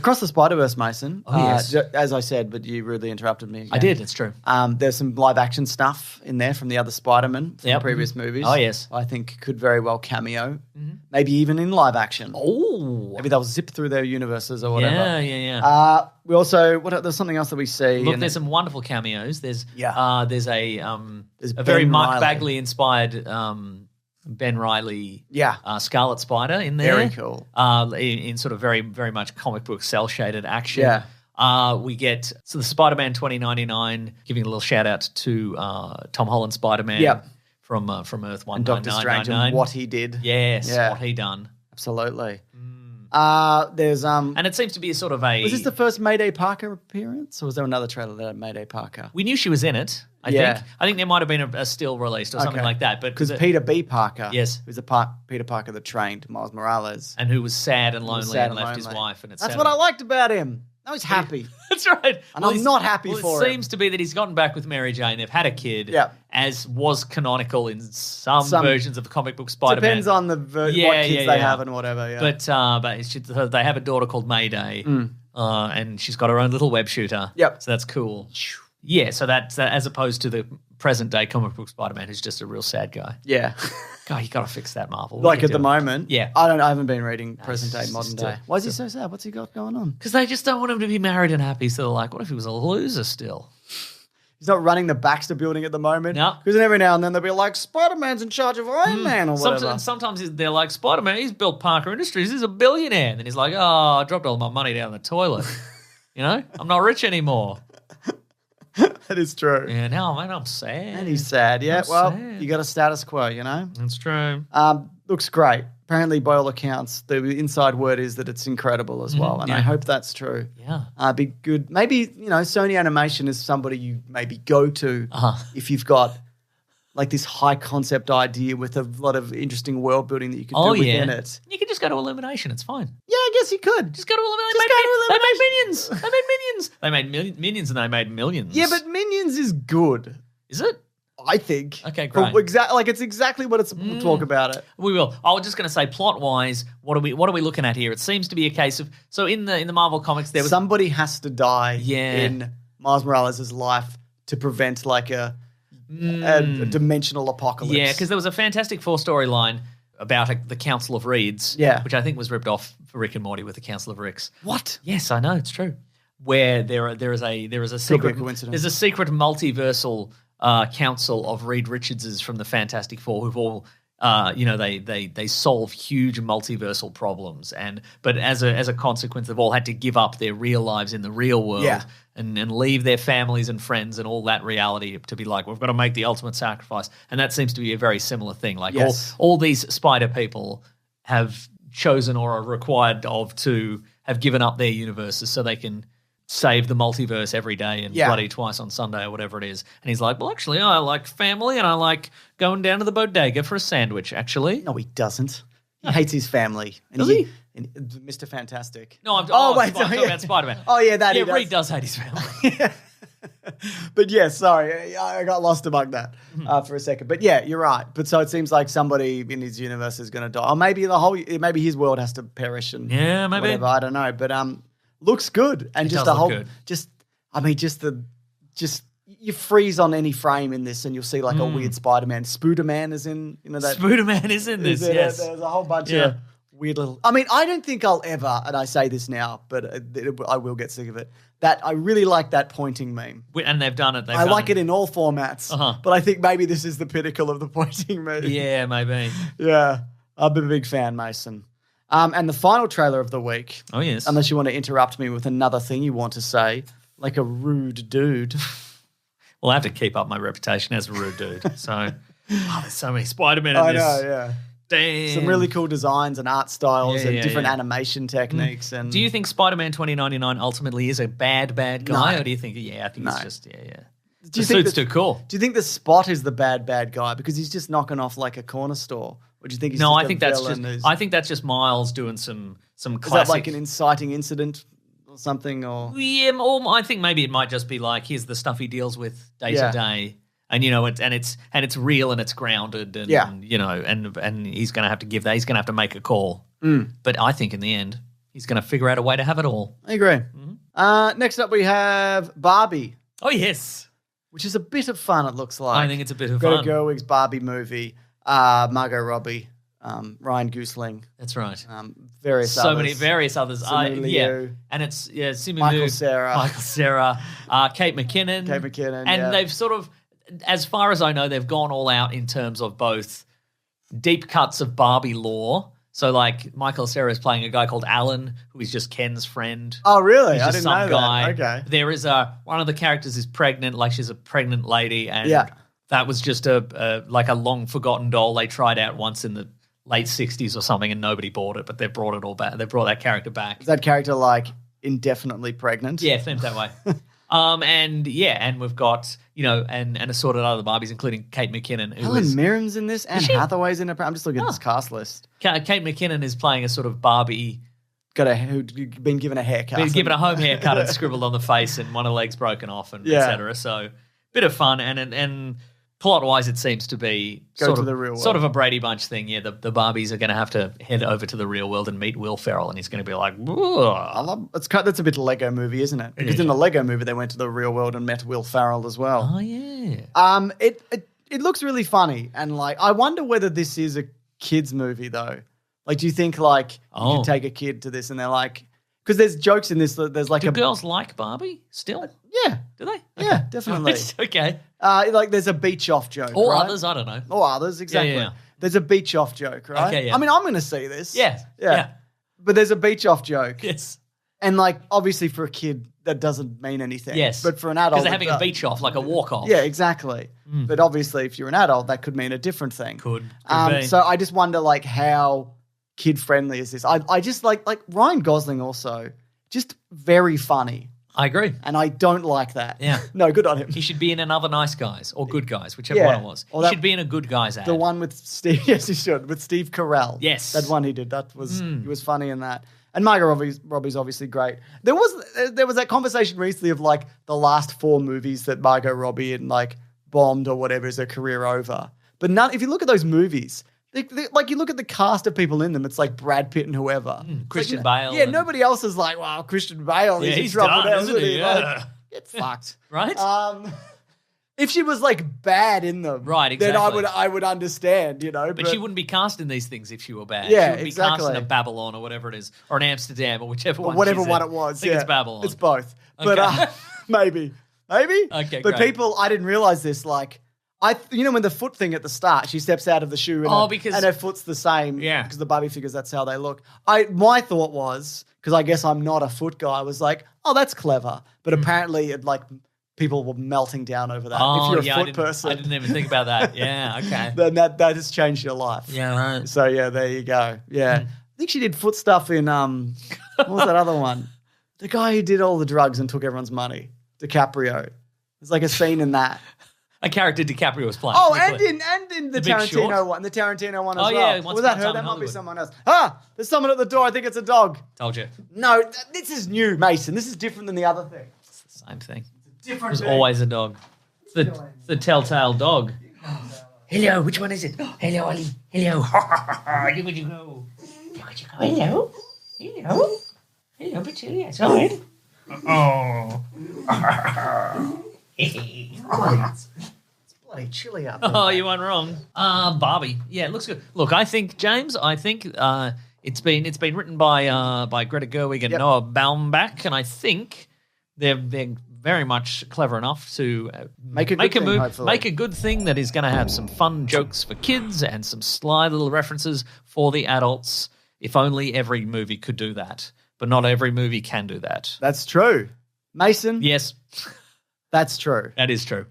Across the Spider-Verse, Mason. Oh, yes. As I said, but you rudely interrupted me again. I did, it's true. There's some live-action stuff in there from the other Spider-Man from previous movies. Oh, yes. I think could very well cameo. Maybe even in live action. Oh. Maybe they'll zip through their universes or whatever. Yeah. We also, there's something else that we see. Look, there's some wonderful cameos. There's There's a very Ben Mark Reilly. Bagley-inspired Ben Reilly Scarlet Spider in there. Very cool. In sort of very, very much comic book cel-shaded action. Yeah. We get the Spider-Man 2099, giving a little shout-out to Tom Holland Spider-Man from Earth 1999. And Doctor Strange and what he did. Yes, what he done. Absolutely. There's and it seems to be a sort of a... Was this the first Mayday Parker appearance, or was there another trailer that had Mayday Parker? We knew she was in it, I think. I think there might have been a still released or something like that. Because Peter B. Parker, yes, who's Peter Parker that trained Miles Morales. And who was sad and lonely and left his wife. And That's what I liked about him. Now he's happy. That's right. And I'm not happy for him. It seems to be that he's gotten back with Mary Jane. They've had a kid, as was canonical in some versions of the comic book Spider-Man. Depends on the what kids they have and whatever. But they have a daughter called Mayday, and she's got her own little web shooter. Yep. So that's cool. Yeah, so that's as opposed to the present-day comic book Spider-Man, who's just a real sad guy. Yeah. God, you got to fix that, Marvel. Like at the moment. Yeah. I haven't been reading present day, modern day. Why is he so sad? What's he got going on? Because they just don't want him to be married and happy. So they're like, what if he was a loser still? He's not running the Baxter building at the moment. No. Because every now and then they'll be like, Spider-Man's in charge of Iron Man or whatever. Sometimes they're like, Spider-Man, he's built Parker Industries. He's a billionaire. And then he's like, oh, I dropped all my money down the toilet. I'm not rich anymore. That is true. Yeah, no, man, I'm sad. And he's sad, yeah. Sad. You got a status quo, That's true. Looks great. Apparently, by all accounts, the inside word is that it's incredible as well. And I hope that's true. Yeah. Be good. Maybe, Sony Animation is somebody you maybe go to if you've got like this high concept idea with a lot of interesting world building that you could do within it. You could just go to Illumination. It's fine. Yeah, I guess you could. Just go to Illumination. They made Minions. They made Minions and they made millions. Yeah, but Minions is good. Is it? I think. Okay, great. It's exactly what it's talk about it. We will. I was just going to say, plot-wise, what are we looking at here? It seems to be a case of in the Marvel comics there was somebody has to die in Miles Morales' life to prevent like a dimensional apocalypse. Yeah, because there was a Fantastic Four storyline about the Council of Reeds, which I think was ripped off for Rick and Morty with the Council of Ricks. What? Yes, I know, it's true. Where there is a secret coincidence. There's a secret multiversal council of Reed Richardses from the Fantastic Four who've all they solve huge multiversal problems, but as a consequence, they've all had to give up their real lives in the real world and leave their families and friends and all that reality to be like, we've got to make the ultimate sacrifice. And that seems to be a very similar thing. Like all these spider people have chosen or are required to have given up their universes so they can save the multiverse every day and bloody twice on Sunday or whatever it is. And he's like, well, actually, I like family and I like going down to the bodega for a sandwich, actually. No, he doesn't. He hates his family. And Does he? Mr. Fantastic. No, I'm talking about Spider-Man. Oh, yeah, that he does. Reed does hate his family. But yeah, sorry, I got lost among that for a second. But yeah, you're right. But so it seems like somebody in his universe is going to die. Or maybe his world has to perish and maybe. whatever. I don't know. But looks good. And just the whole you freeze on any frame in this and you'll see like a weird Spider-Man. Spooderman is in, that. Spooderman is in this, yes. There's a whole bunch of weird little... I mean, I don't think I'll ever, and I say this now, but I will get sick of it, that I really like that pointing meme. And they've done it. I like it in all formats, but I think maybe this is the pinnacle of the pointing meme. Yeah, maybe. Yeah. I'm a big fan, Mason. And the final trailer of the week. Oh, yes. Unless you want to interrupt me with another thing you want to say, like a rude dude. Well, I have to keep up my reputation as a rude dude. So, there's so many Spider-Men in this. I know, yeah. Damn. Some really cool designs and art styles and different animation techniques. And do you think Spider-Man 2099 ultimately is a bad guy? No. Or do you think, I think it's just, The suit's too cool. Do you think the Spot is the bad guy because he's just knocking off like a corner store? Or do you think he's no, just I think that's just Miles doing some classic. Is that like an inciting incident or something? Or or I think maybe it might just be like, here's the stuff he deals with day to day. And it's real and it's grounded and and he's going to have to give that. He's going to have to make a call. But I think in the end, he's going to figure out a way to have it all. I agree. Next up, we have Barbie, Oh, yes. which is a bit of fun, it looks like. I think it's a bit of Greta fun. Gerwig's Barbie movie, Margot Robbie, Ryan Gosling, That's right. various others. Various others. Simu Yeah. Liu. And it's, Simu Michael Liu, Cera. Michael Cera, Kate McKinnon. And And they've sort of, as far as I know, they've gone all out in terms of both deep cuts of Barbie lore. So, like, Michael Cera is playing a guy called Alan, who is just Ken's friend. Oh, really? He's I just didn't some know guy. that. Okay. There is one of the characters is pregnant, like she's a pregnant lady, and that was just a long forgotten doll they tried out once in the late 60s or something, and nobody bought it, but they brought it all back. They brought that character back. Is that character like indefinitely pregnant? Yeah, themed that way. And we've got, and assorted other Barbies, including Kate McKinnon. Helen Mirren's in this, and Hathaway's in it. I'm just looking at this cast list. Kate McKinnon is playing a sort of Barbie. Who'd been given a haircut. Been given a home haircut and scribbled on the face, and one of the legs broken off, and etc. So, bit of fun, and plot-wise, it seems to be Go to the real world. Sort of a Brady Bunch thing. Yeah, the Barbies are going to have to head over to the real world and meet Will Ferrell, and he's going to be like, that's a bit of Lego movie, isn't it? Because in the Lego movie, they went to the real world and met Will Ferrell as well. Oh, yeah. It looks really funny, and like I wonder whether this is a kids movie though. Like, do you think like you could take a kid to this and they're like, because there's jokes in this. There's like Do girls like Barbie still? Yeah. Do they? Yeah, definitely. Okay. Like there's a beach off joke, Or right? others, I don't know. Or others, exactly. Yeah. There's a beach off joke, right? Okay, yeah. I mean, I'm going to see this. Yeah. But there's a beach off joke. Yes. And like, obviously for a kid, that doesn't mean anything. Yes. But for an adult. Because they're having a beach off, like a walk off. Yeah, exactly. But obviously if you're an adult, that could mean a different thing. Could be. So I just wonder like how kid friendly is this? I just like Ryan Gosling also, just very funny. I agree. And I don't like that. Yeah. No, good on him. He should be in Another Nice Guys or Good Guys, whichever one it was. Or He should be in a Good Guys ad. The one with Steve, yes, he should, with Steve Carell. Yes. That one he did. That was, he was funny in that. And Margot Robbie's obviously great. There was that conversation recently of like the last 4 movies that Margot Robbie had like bombed or whatever, is her career over. But if you look at those movies, like you look at the cast of people in them, it's like Brad Pitt and whoever. Christian Bale. Yeah, nobody else is like, wow, Christian Bale. Yeah, he's in he's trouble done, now, isn't he? Like, Yeah. get fucked. Right? If she was like bad in them, Right, then exactly. I would understand, But she wouldn't be cast in these things if she were bad. Yeah, she would be cast exactly. in a Babylon or whatever it is, or an Amsterdam or whichever one. whatever she's one in. it was. I think yeah. it's Babylon. It's both. But Okay. maybe. Okay, But great. people, I didn't realize this. Like, when the foot thing at the start, she steps out of the shoe and her foot's the same. Yeah. Because the Barbie figures, that's how they look. My thought was, because I guess I'm not a foot guy, I was like, oh, that's clever. But apparently people were melting down over that. If you're a foot person. I didn't even think about that. Yeah, okay. Then that has changed your life. Yeah, right. So yeah, there you go. Yeah. I think she did foot stuff in what was that other one? The guy who did all the drugs and took everyone's money. DiCaprio. There's like a scene in that. A character DiCaprio was playing. Oh, to be and clear. in the Big Tarantino Short? one. The Tarantino one as Oh, well. yeah, Once Was that Upon a her? Time That in might be Hollywood. someone else. There's someone at the door. I think it's a dog. Told you. No, this is new, Mason. This is different than the other thing. It's the same thing. Different. It was thing. always a dog. It's the telltale dog. Hello, which one is it? Hello, Ollie. Hello. Look at you go. Look at you go. Hello. Hello. Hello, Petunia. It's all right. Oh. It's bloody chilly out there. Oh, you weren't wrong. Barbie. Yeah, it looks good. Look, I think, James, it's been written by Greta Gerwig and Noah Baumbach, and I think they're very much clever enough to Make a good thing, hopefully. make a good thing that is going to have some fun jokes for kids and some sly little references for the adults. If only every movie could do that, but not every movie can do that. That's true. Mason, Yes, that's true. that is true.